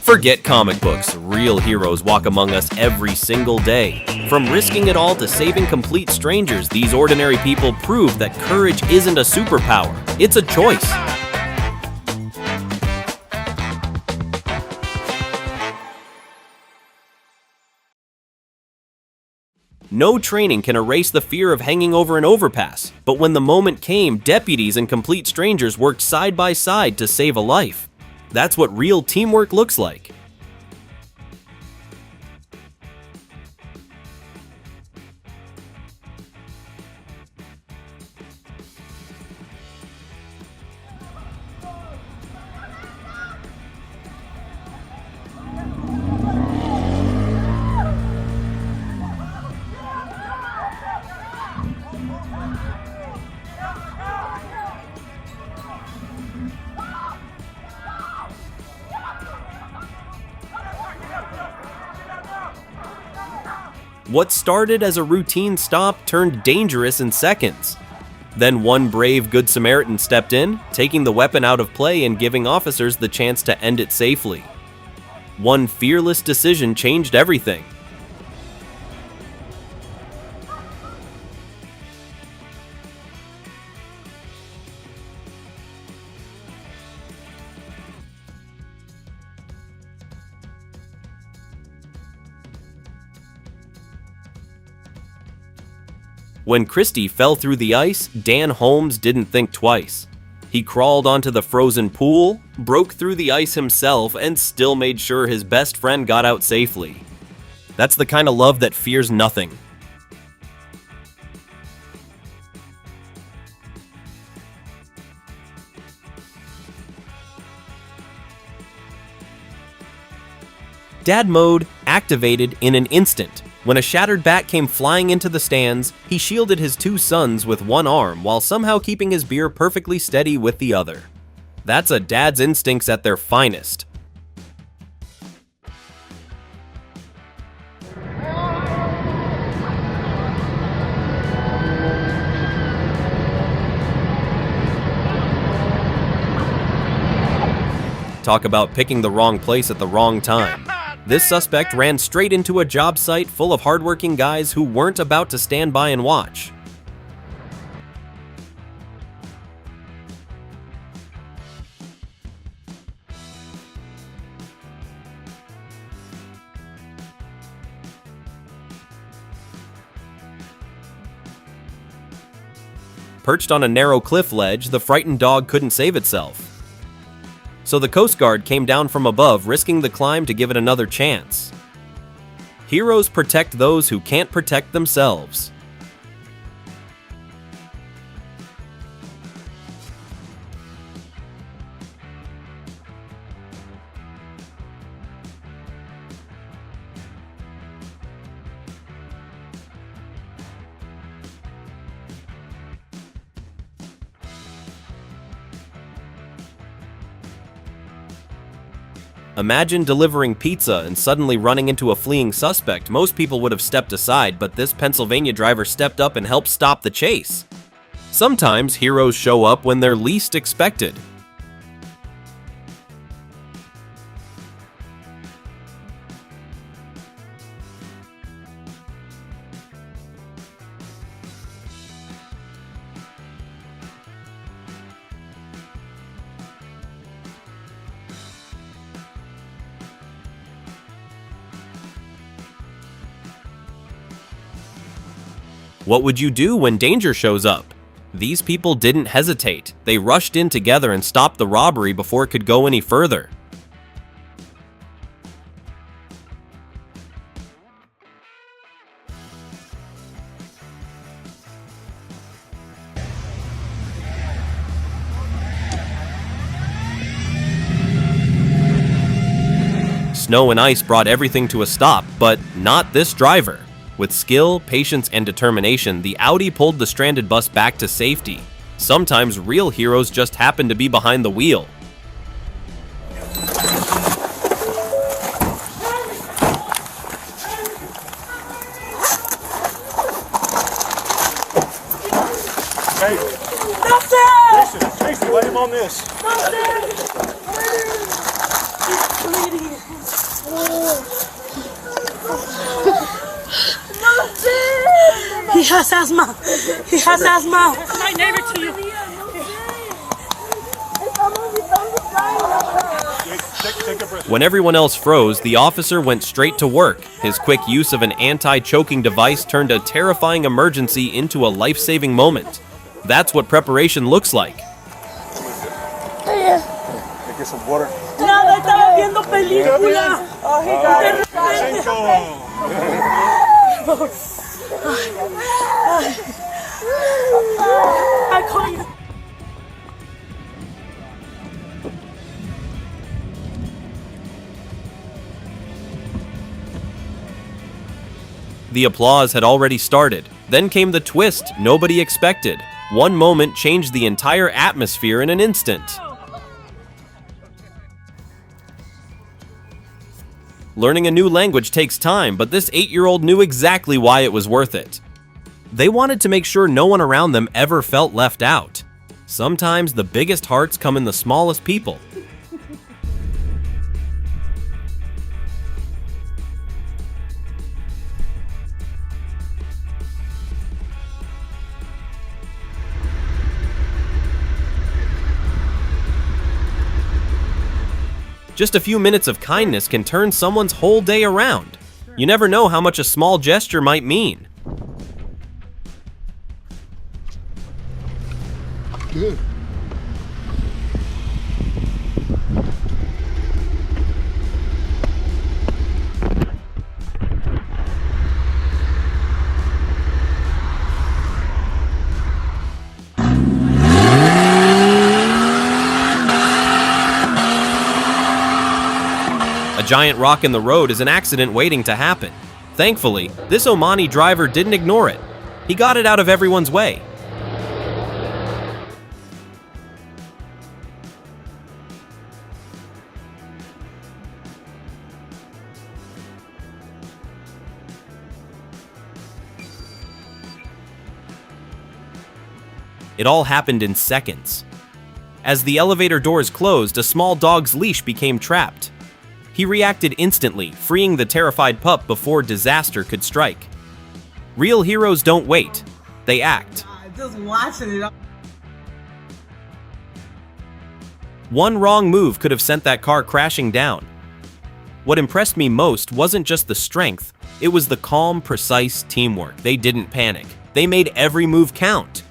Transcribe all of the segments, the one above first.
Forget comic books, real heroes walk among us every single day. From risking it all to saving complete strangers, these ordinary people prove that courage isn't a superpower, it's a choice. No training can erase the fear of hanging over an overpass, but when the moment came, deputies and complete strangers worked side by side to save a life. That's what real teamwork looks like. What started as a routine stop turned dangerous in seconds. Then one brave Good Samaritan stepped in, taking the weapon out of play and giving officers the chance to end it safely. One fearless decision changed everything. When Christy fell through the ice, Dan Holmes didn't think twice. He crawled onto the frozen pool, broke through the ice himself, and still made sure his best friend got out safely. That's the kind of love that fears nothing. Dad mode activated in an instant. When a shattered bat came flying into the stands, he shielded his two sons with one arm while somehow keeping his beer perfectly steady with the other. That's a dad's instincts at their finest. Talk about picking the wrong place at the wrong time. This suspect ran straight into a job site full of hardworking guys who weren't about to stand by and watch. Perched on a narrow cliff ledge, the frightened dog couldn't save itself. So the Coast Guard came down from above, risking the climb to give it another chance. Heroes protect those who can't protect themselves. Imagine delivering pizza and suddenly running into a fleeing suspect. Most people would have stepped aside, but this Pennsylvania driver stepped up and helped stop the chase. Sometimes heroes show up when they're least expected. What would you do when danger shows up? These people didn't hesitate. They rushed in together and stopped the robbery before it could go any further. Snow and ice brought everything to a stop, but not this driver. With skill, patience, and determination, the Audi pulled the stranded bus back to safety. Sometimes real heroes just happen to be behind the wheel. Hey, Jason, let him on this. He has asthma. He has asthma. I gave it to you. Take a breath. When everyone else froze, the officer went straight to work. His quick use of an anti-choking device turned a terrifying emergency into a life-saving moment. That's what preparation looks like. Get some water. Nada, estaba viendo película. I call you. The applause had already started. Then came the twist nobody expected. One moment changed the entire atmosphere in an instant. Learning a new language takes time, but this 8-year-old knew exactly why it was worth it. They wanted to make sure no one around them ever felt left out. Sometimes the biggest hearts come in the smallest people. Just a few minutes of kindness can turn someone's whole day around. You never know how much a small gesture might mean. Good. A giant rock in the road is an accident waiting to happen. Thankfully, this Omani driver didn't ignore it. He got it out of everyone's way. It all happened in seconds. As the elevator doors closed, a small dog's leash became trapped. He reacted instantly, freeing the terrified pup before disaster could strike. Real heroes don't wait, they act. Just watching it. One wrong move could have sent that car crashing down. What impressed me most wasn't just the strength, it was the calm, precise teamwork. They didn't panic. They made every move count.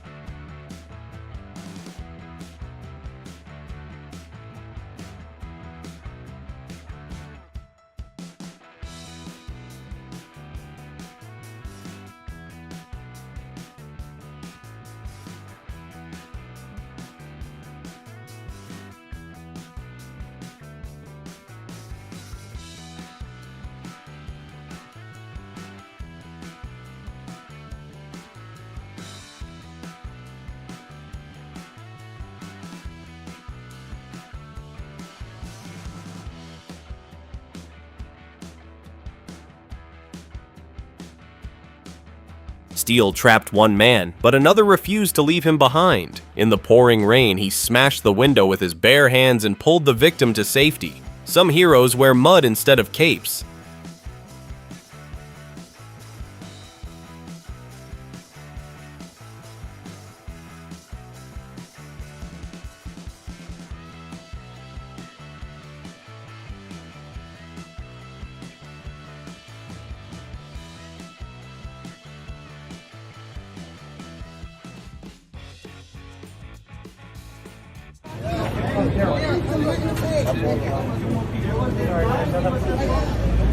Steel trapped one man, but another refused to leave him behind. In the pouring rain, he smashed the window with his bare hands and pulled the victim to safety. Some heroes wear mud instead of capes.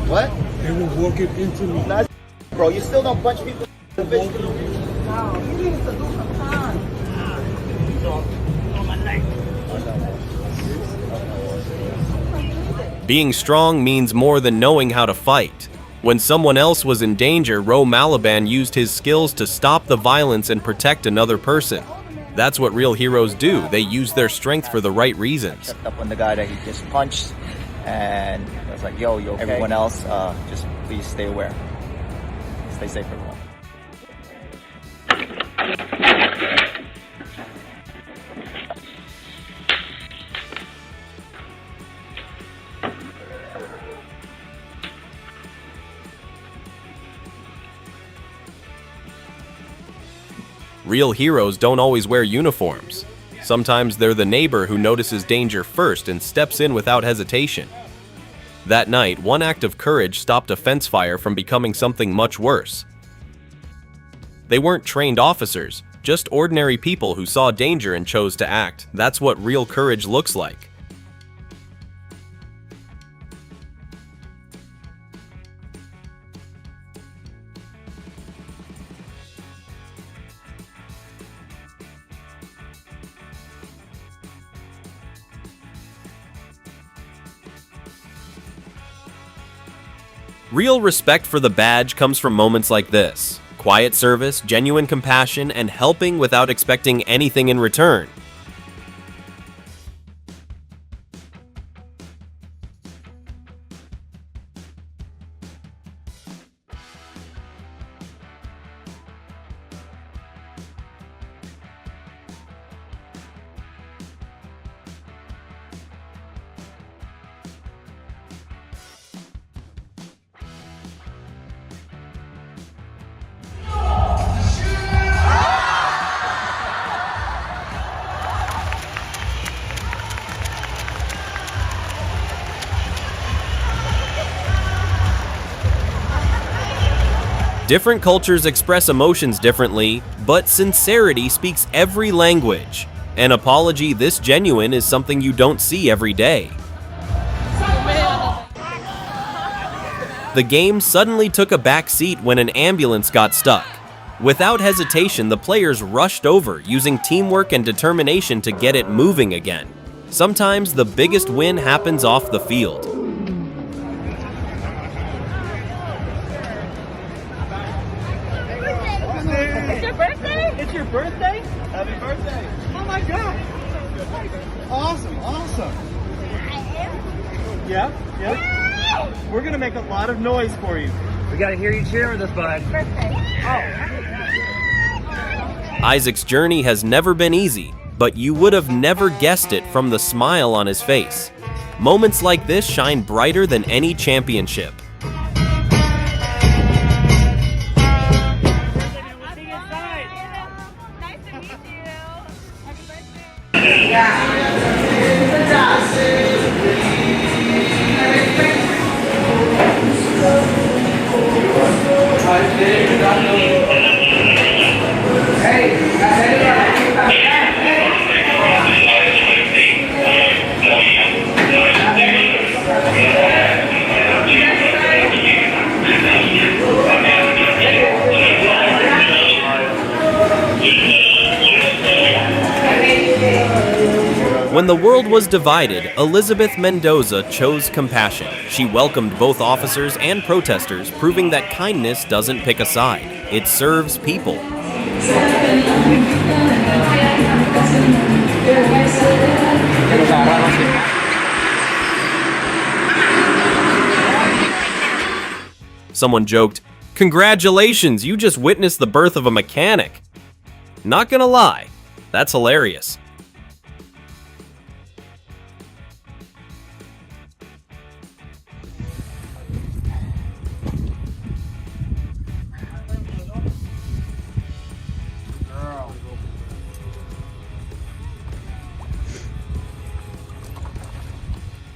What? They were walking into me. Bro, you still don't punch people in the face. Being strong means more than knowing how to fight. When someone else was in danger, Ro Malaban used his skills to stop the violence and protect another person. That's what real heroes do. They use their strength for the right reasons. Checked up on the guy that he just punched, and I was like, yo, you okay? Everyone else, just please stay aware. Stay safe, everyone. Real heroes don't always wear uniforms. Sometimes they're the neighbor who notices danger first and steps in without hesitation. That night, one act of courage stopped a fence fire from becoming something much worse. They weren't trained officers, just ordinary people who saw danger and chose to act. That's what real courage looks like. Real respect for the badge comes from moments like this: quiet service, genuine compassion, and helping without expecting anything in return. Different cultures express emotions differently, but sincerity speaks every language. An apology this genuine is something you don't see every day. The game suddenly took a back seat when an ambulance got stuck. Without hesitation, the players rushed over, using teamwork and determination to get it moving again. Sometimes the biggest win happens off the field. It's your birthday? Happy birthday. Oh my God. Awesome, awesome. Yeah? We're going to make a lot of noise for you. We got to hear you cheer with us, bud. Birthday. Isaac's journey has never been easy, but you would have never guessed it from the smile on his face. Moments like this shine brighter than any championship. When the world was divided, Elizabeth Mendoza chose compassion. She welcomed both officers and protesters, proving that kindness doesn't pick a side. It serves people. Someone joked, "Congratulations, you just witnessed the birth of a mechanic." Not gonna lie, that's hilarious.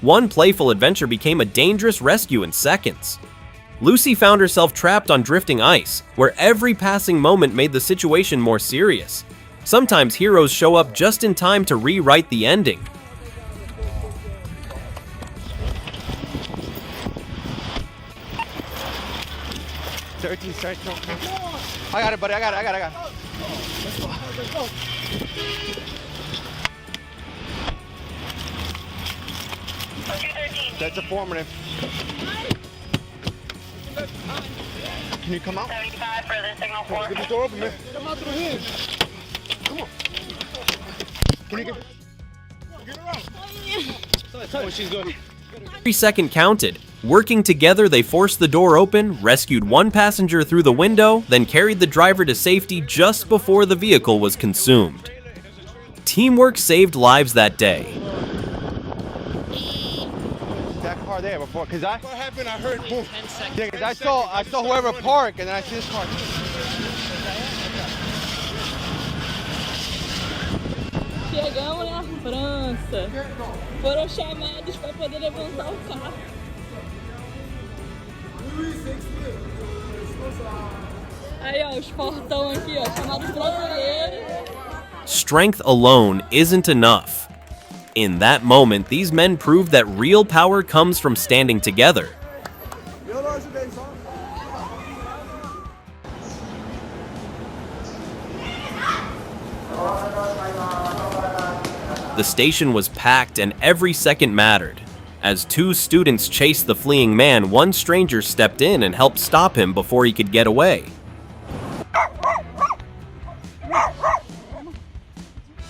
One playful adventure became a dangerous rescue in seconds. Lucy found herself trapped on drifting ice, where every passing moment made the situation more serious. Sometimes heroes show up just in time to rewrite the ending. I got it, buddy. I got it. Let's go. That's informative. Can you come out? 75 for the signal 4. Get the door open, man. Come out through here. Come on. Can you get her out? Oh, she's good. Every second counted. Working together, they forced the door open, rescued one passenger through the window, then carried the driver to safety just before the vehicle was consumed. Teamwork saved lives that day. That car there before, because what happened? I heard boom. Yeah, because I saw whoever parked, and then I see this car. Chegamos na França. Foram chamados para poder levantar o carro. Aí, ó, os portão aqui, ó, chamados brasileiros. Strength alone isn't enough. In that moment, these men proved that real power comes from standing together. The station was packed and every second mattered. As two students chased the fleeing man, one stranger stepped in and helped stop him before he could get away.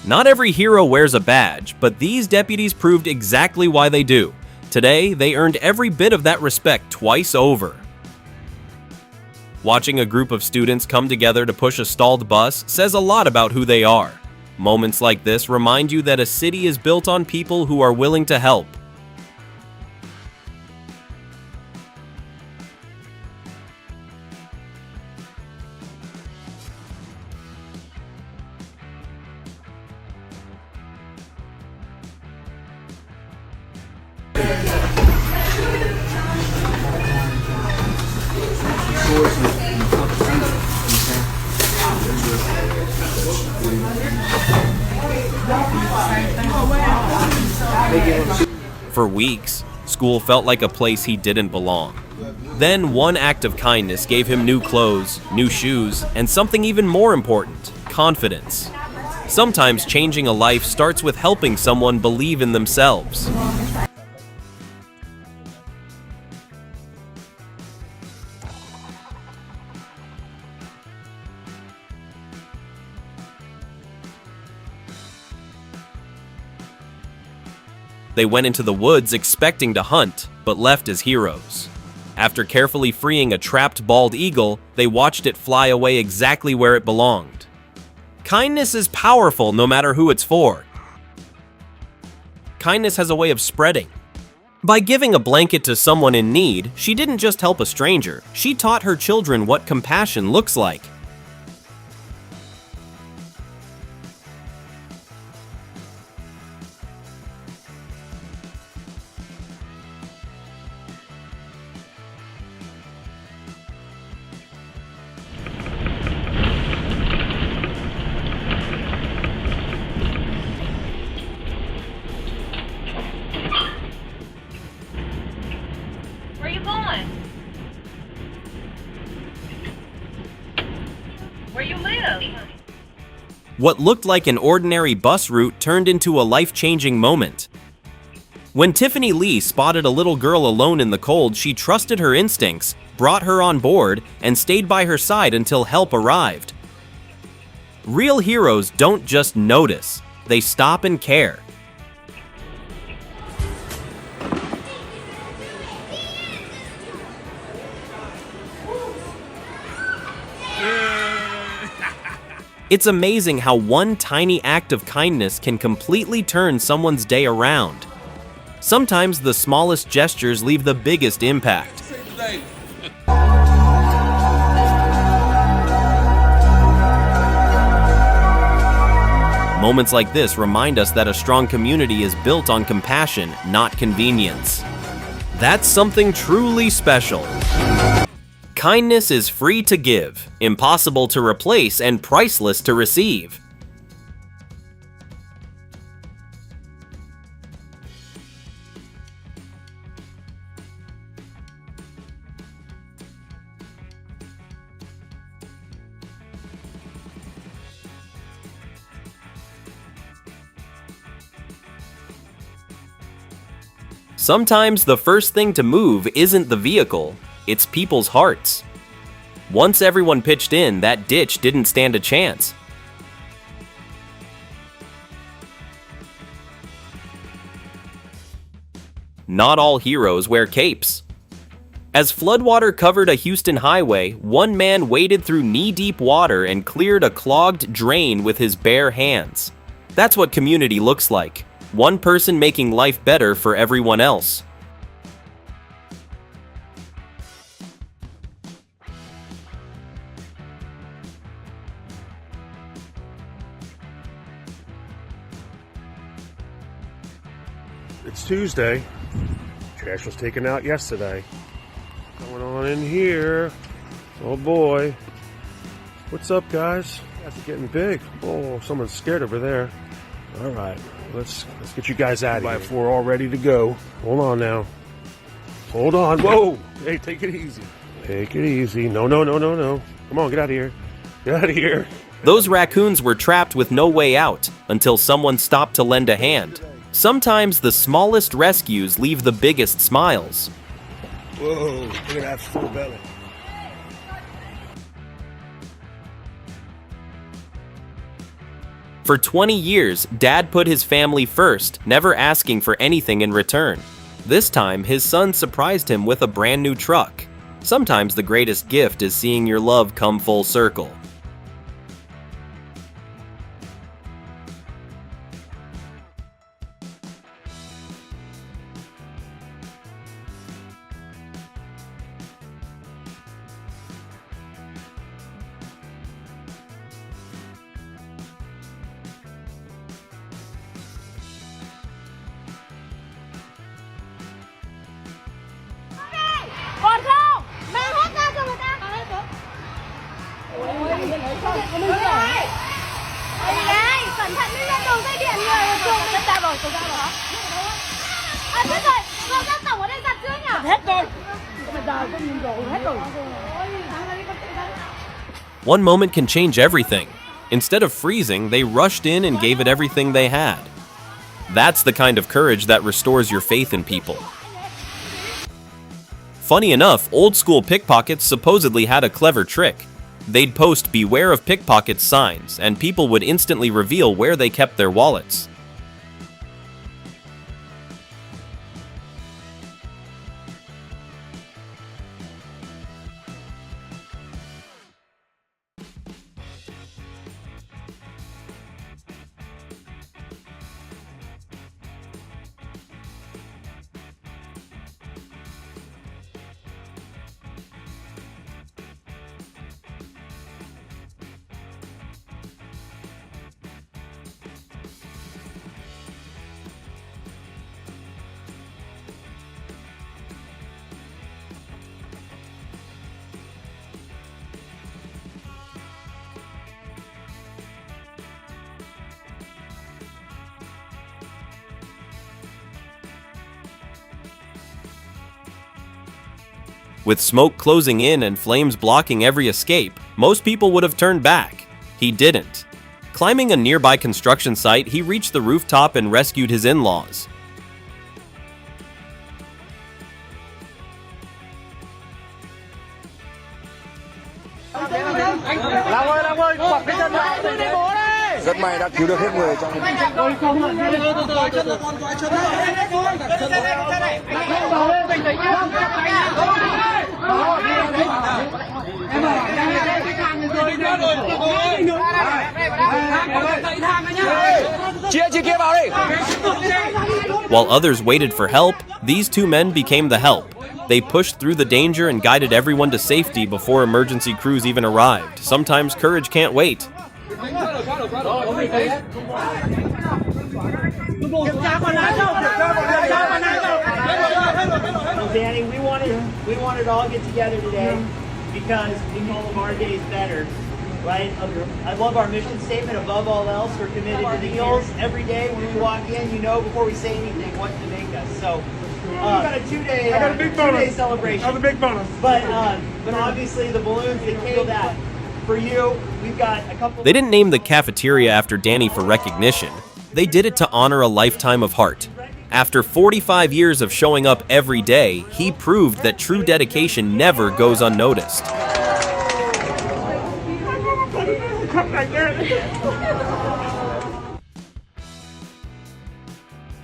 Not every hero wears a badge, but these deputies proved exactly why they do. Today, they earned every bit of that respect twice over. Watching a group of students come together to push a stalled bus says a lot about who they are. Moments like this remind you that a city is built on people who are willing to help. For weeks, school felt like a place he didn't belong. Then one act of kindness gave him new clothes, new shoes, and something even more important, confidence. Sometimes changing a life starts with helping someone believe in themselves. They went into the woods expecting to hunt, but left as heroes. After carefully freeing a trapped bald eagle, they watched it fly away exactly where it belonged. Kindness is powerful no matter who it's for. Kindness has a way of spreading. By giving a blanket to someone in need, she didn't just help a stranger, she taught her children what compassion looks like. Where you going? Where you live? What looked like an ordinary bus route turned into a life-changing moment. When Tiffany Lee spotted a little girl alone in the cold, she trusted her instincts, brought her on board, and stayed by her side until help arrived. Real heroes don't just notice, they stop and care. It's amazing how one tiny act of kindness can completely turn someone's day around. Sometimes the smallest gestures leave the biggest impact. Moments like this remind us that a strong community is built on compassion, not convenience. That's something truly special. Kindness is free to give, impossible to replace, and priceless to receive. Sometimes the first thing to move isn't the vehicle, it's people's hearts. Once everyone pitched in, that ditch didn't stand a chance. Not all heroes wear capes. As floodwater covered a Houston highway, one man waded through knee-deep water and cleared a clogged drain with his bare hands. That's what community looks like. One person making life better for everyone else. It's Tuesday. Trash was taken out yesterday. Going on in here. Oh boy. What's up, guys? Guys are getting big. Oh, someone's scared over there. All right, let's get you guys out of here. If we're all ready to go. Hold on now. Hold on. Whoa. Hey, take it easy. Take it easy. No. Come on, get out of here. Get out of here. Those raccoons were trapped with no way out until someone stopped to lend a hand. Sometimes the smallest rescues leave the biggest smiles. Whoa, look at that full belly. For 20 years, Dad put his family first, never asking for anything in return. This time, his son surprised him with a brand new truck. Sometimes the greatest gift is seeing your love come full circle. Còn không? Mang hết ra cho người ta. Ôi, đấy, cẩn thận đi lên đường dây điện người chuồng mình ra rồi, tôi ra rồi hả? À, chết rồi, con ra tổng ở đây giặt chưa nhỉ? Hết rồi. Bây giờ con nhìn rồi, hết rồi. One moment can change everything. Instead of freezing, they rushed in and gave it everything they had. That's the kind of courage that restores your faith in people. Funny enough, old-school pickpockets supposedly had a clever trick. They'd post "Beware of pickpockets" signs, and people would instantly reveal where they kept their wallets. With smoke closing in and flames blocking every escape, most people would have turned back. He didn't. Climbing a nearby construction site, he reached the rooftop and rescued his in-laws. Rất may đã cứu được hết người trong While others waited for help, these two men became the help. They pushed through the danger and guided everyone to safety before emergency crews even arrived. Sometimes courage can't wait. Danny, we wanted to all get together today because we make all of our days better, right? I love our mission statement. Above all else, we're committed to meals. Every day when we walk in, you know before we say anything what to make us. So we got a two-day celebration. That was a big bonus. But obviously the balloons that came that. For you, we've got a couple. They didn't name the cafeteria after Danny for recognition. They did it to honor a lifetime of heart. After 45 years of showing up every day, he proved that true dedication never goes unnoticed.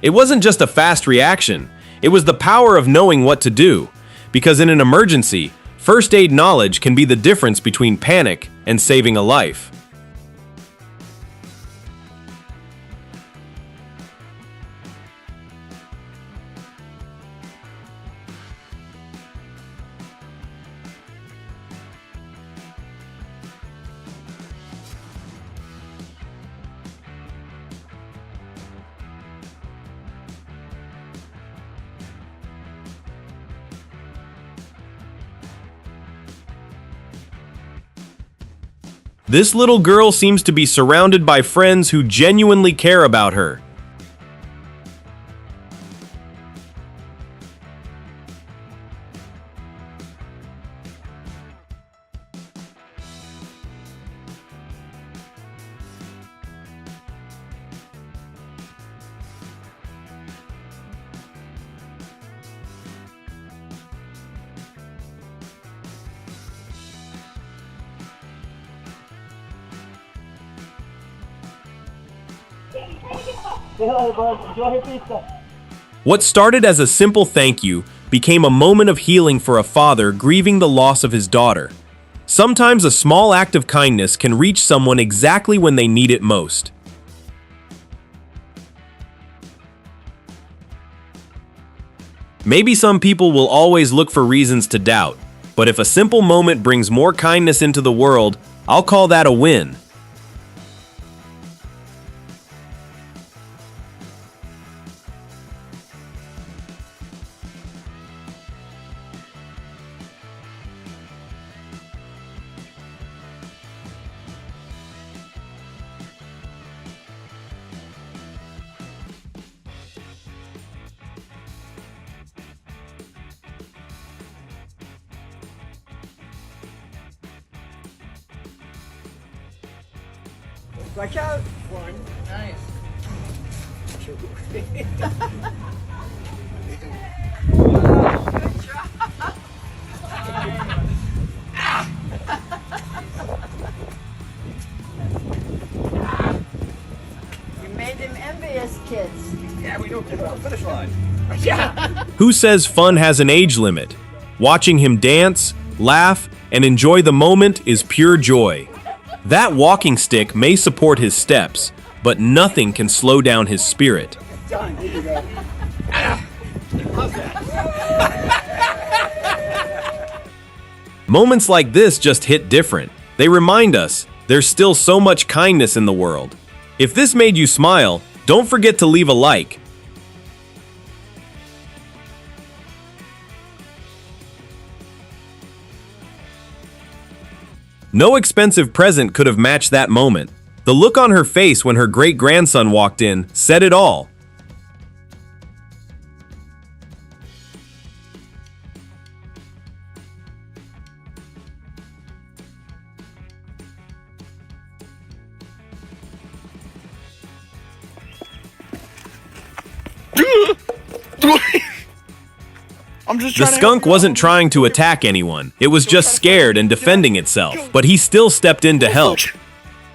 It wasn't just a fast reaction, it was the power of knowing what to do. Because in an emergency, first aid knowledge can be the difference between panic and saving a life. This little girl seems to be surrounded by friends who genuinely care about her. What started as a simple thank you became a moment of healing for a father grieving the loss of his daughter. Sometimes a small act of kindness can reach someone exactly when they need it most. Maybe some people will always look for reasons to doubt, but if a simple moment brings more kindness into the world, I'll call that a win. Watch out. One. Nice. You made them envious, kids. Yeah, we don't get on the finish line. Who says fun has an age limit? Watching him dance, laugh, and enjoy the moment is pure joy. That walking stick may support his steps, but nothing can slow down his spirit. Done. Here you go. Moments like this just hit different. They remind us there's still so much kindness in the world. If this made you smile, don't forget to leave a like. No expensive present could have matched that moment. The look on her face when her great-grandson walked in said it all. The skunk wasn't trying to attack anyone. It was just scared and defending itself, but he still stepped in to help.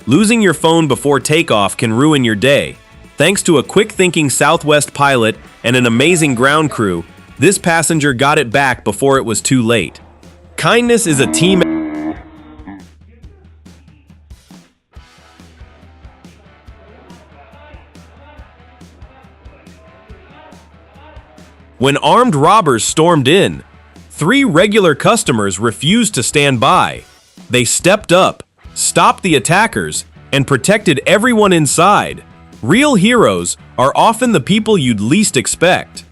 Losing your phone before takeoff can ruin your day. Thanks to a quick-thinking Southwest pilot and an amazing ground crew, this passenger got it back before it was too late. Kindness is a team. When armed robbers stormed in, 3 regular customers refused to stand by. They stepped up, stopped the attackers, and protected everyone inside. Real heroes are often the people you'd least expect.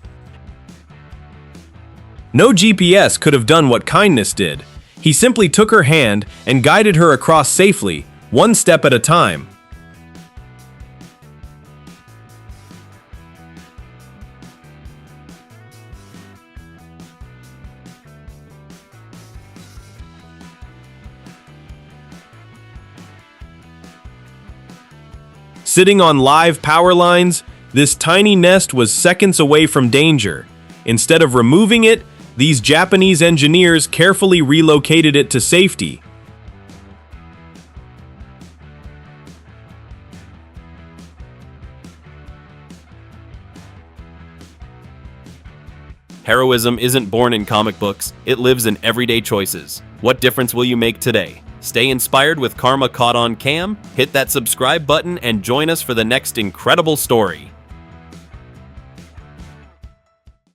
No GPS could have done what kindness did. He simply took her hand and guided her across safely, one step at a time. Sitting on live power lines, this tiny nest was seconds away from danger. Instead of removing it, these Japanese engineers carefully relocated it to safety. Heroism isn't born in comic books, it lives in everyday choices. What difference will you make today? Stay inspired with Karma Caught on Cam, hit that subscribe button, and join us for the next incredible story.